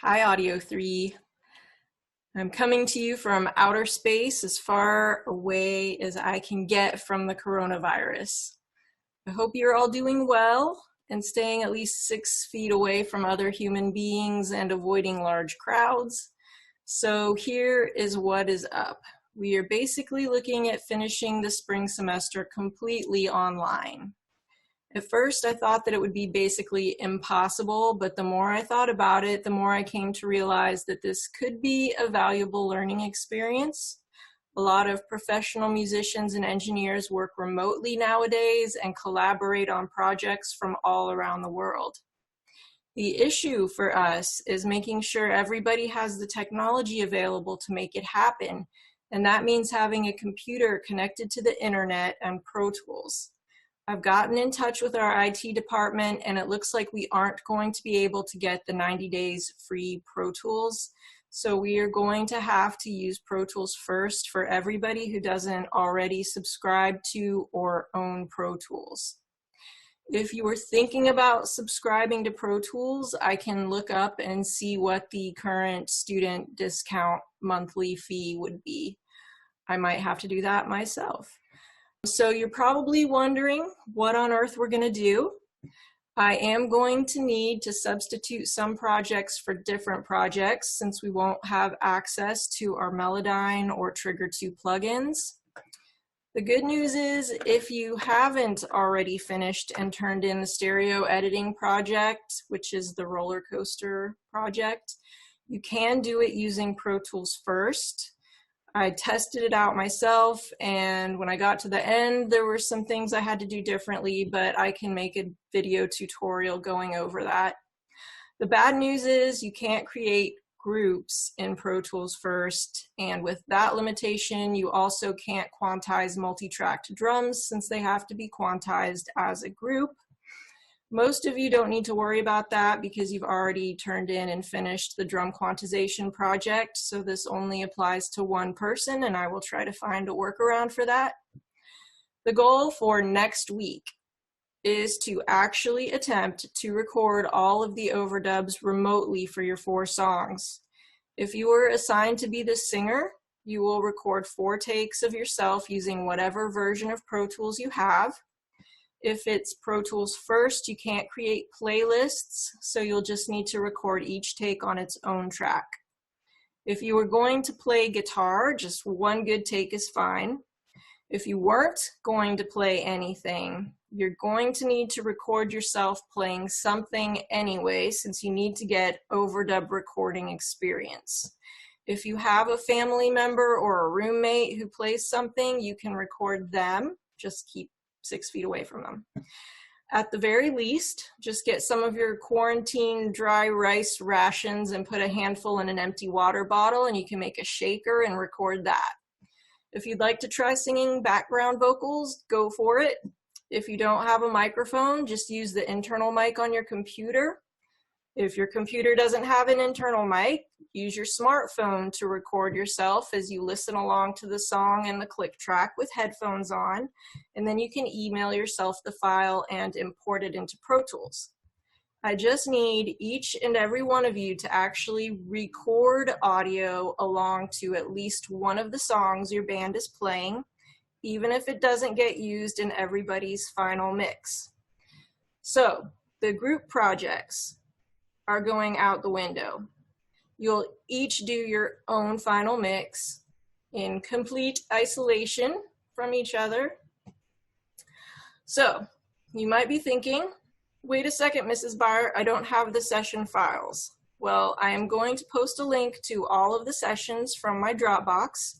Hi, Audio 3. I'm coming to you from outer space, as far away as I can get from the coronavirus. I hope you're all doing well and staying at least 6 feet away from other human beings and avoiding large crowds. So here is what is up. We are basically looking at finishing the spring semester completely online. At first, I thought that it would be basically impossible, but the more I thought about it, the more I came to realize that this could be a valuable learning experience. A lot of professional musicians and engineers work remotely nowadays and collaborate on projects from all around the world. The issue for us is making sure everybody has the technology available to make it happen, and that means having a computer connected to the internet and Pro Tools. I've gotten in touch with our IT department, and it looks like we aren't going to be able to get the 90 days free Pro Tools. So we are going to have to use Pro Tools first for everybody who doesn't already subscribe to or own Pro Tools. If you were thinking about subscribing to Pro Tools, I can look up and see what the current student discount monthly fee would be. I might have to do that myself. So you're probably wondering what on earth we're going to do. I am going to need to substitute some projects for different projects since we won't have access to our Melodyne or Trigger 2 plugins. The good news is if you haven't already finished and turned in the stereo editing project, which is the roller coaster project, you can do it using Pro Tools first. I tested it out myself, and when I got to the end, there were some things I had to do differently, but I can make a video tutorial going over that. The bad news is you can't create groups in Pro Tools first, and with that limitation, you also can't quantize multi-tracked drums since they have to be quantized as a group. Most of you don't need to worry about that because you've already turned in and finished the drum quantization project, so this only applies to one person, and I will try to find a workaround for that. The goal for next week is to actually attempt to record all of the overdubs remotely for your 4 songs. If you were assigned to be the singer, you will record 4 takes of yourself using whatever version of Pro Tools you have. If it's Pro Tools first, you can't create playlists, so you'll just need to record each take on its own track. If you were going to play guitar, just one good take is fine. If you weren't going to play anything, you're going to need to record yourself playing something anyway, since you need to get overdub recording experience. If you have a family member or a roommate who plays something, you can record them. Just keep 6 feet away from them. At the very least, just get some of your quarantine dry rice rations and put a handful in an empty water bottle, and you can make a shaker and record that. If you'd like to try singing background vocals, go for it. If you don't have a microphone, just use the internal mic on your computer. If your computer doesn't have an internal mic, use your smartphone to record yourself as you listen along to the song and the click track with headphones on, and then you can email yourself the file and import it into Pro Tools. I just need each and every one of you to actually record audio along to at least one of the songs your band is playing, even if it doesn't get used in everybody's final mix. So, the group projects are going out the window. You'll each do your own final mix in complete isolation from each other. So, you might be thinking, wait a second, Mrs. Byer, I don't have the session files. Well, I am going to post a link to all of the sessions from my Dropbox.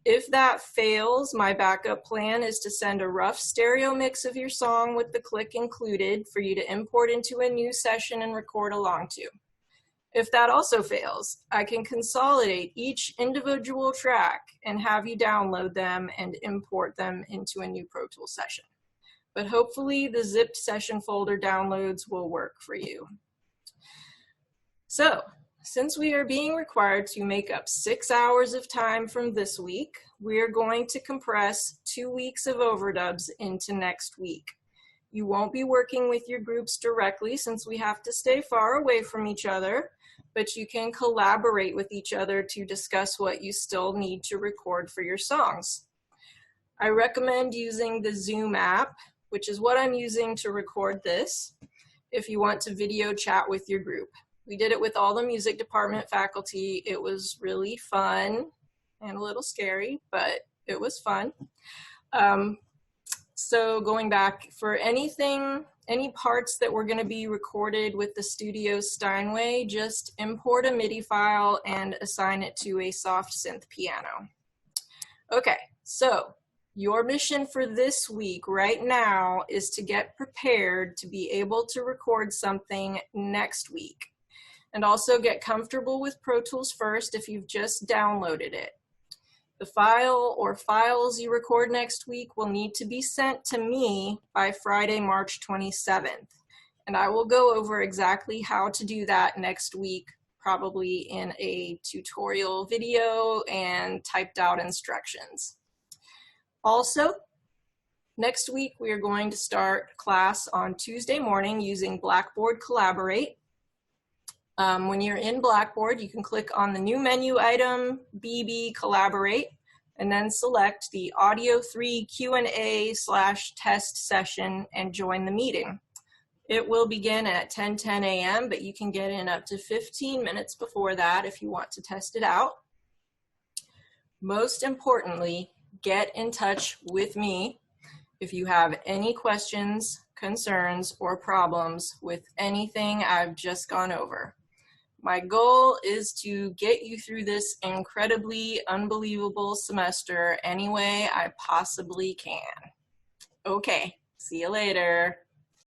If that fails, my backup plan is to send a rough stereo mix of your song with the click included for you to import into a new session and record along to. If that also fails, I can consolidate each individual track and have you download them and import them into a new Pro Tools session. But hopefully the zipped session folder downloads will work for you. So, since we are being required to make up 6 hours of time from this week, we are going to compress 2 weeks of overdubs into next week. You won't be working with your groups directly since we have to stay far away from each other, but you can collaborate with each other to discuss what you still need to record for your songs. I recommend using the Zoom app, which is what I'm using to record this, if you want to video chat with your group. We did it with all the music department faculty. It was really fun and a little scary, but it was fun. So going back, for any parts that were going to be recorded with the Studio Steinway, just import a MIDI file and assign it to a soft synth piano. Okay, so your mission for this week right now is to get prepared to be able to record something next week. And also get comfortable with Pro Tools first if you've just downloaded it. The file or files you record next week will need to be sent to me by Friday, March 27th. And I will go over exactly how to do that next week, probably in a tutorial video and typed out instructions. Also, next week we are going to start class on Tuesday morning using Blackboard Collaborate. When you're in Blackboard, you can click on the new menu item, BB Collaborate, and then select the Audio 3 Q&A/test session and join the meeting. It will begin at 10:10 a.m., but you can get in up to 15 minutes before that if you want to test it out. Most importantly, get in touch with me if you have any questions, concerns, or problems with anything I've just gone over. My goal is to get you through this incredibly unbelievable semester any way I possibly can. Okay, see you later.